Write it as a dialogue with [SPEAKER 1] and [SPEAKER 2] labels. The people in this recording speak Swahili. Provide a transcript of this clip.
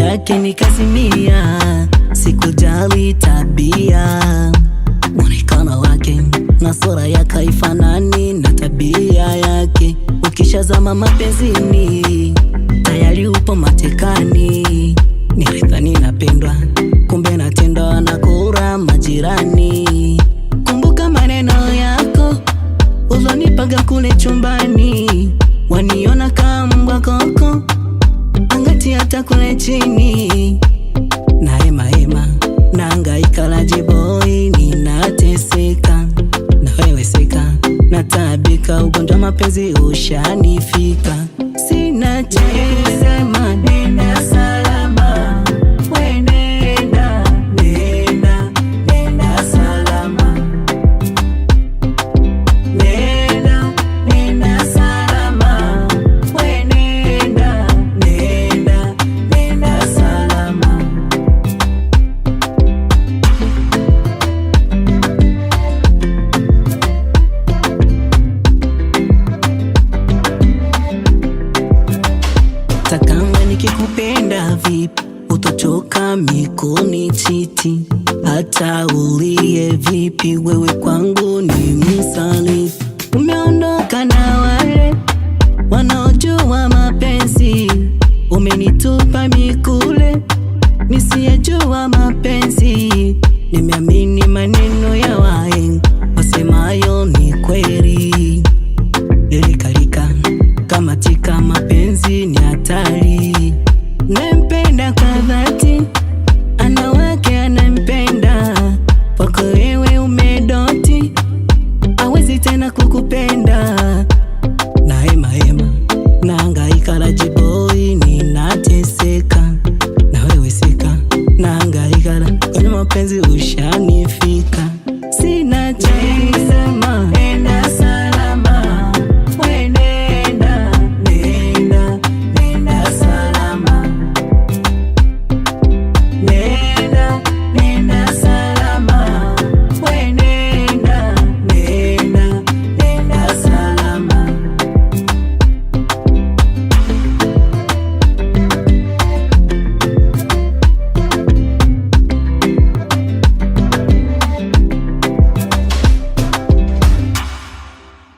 [SPEAKER 1] yake nikasimia, sikujali tabia. Mwonekano wake na sura yake haifanani na tabia yake. Ukishazama mapenzini tayari upo matekani. Nilidhani napendwa, kumbe natendwa na kura majirani. Kumbuka maneno yako ulonipaga kule chumbani, waniona kama mbwa koko angati hata kule chini. Na hema nahangaika laji boy, ninateseka na wewe seka, natabika ugonjwa mapenzi ushanifika. Sina cha kusema, nenda salama, we nenda salama. Nenda salama, we nenda salama. Takama nikikupenda vipi, utochoka mikoni chiti. Hata ulie vipi, wewe kwangu ni msalifu. Umeondoka na wale wanaojua mapenzi, umenitupa mikule nisiyejua mapenzi. Nimeamini maneno ya wahenga wasemayo ni kweli.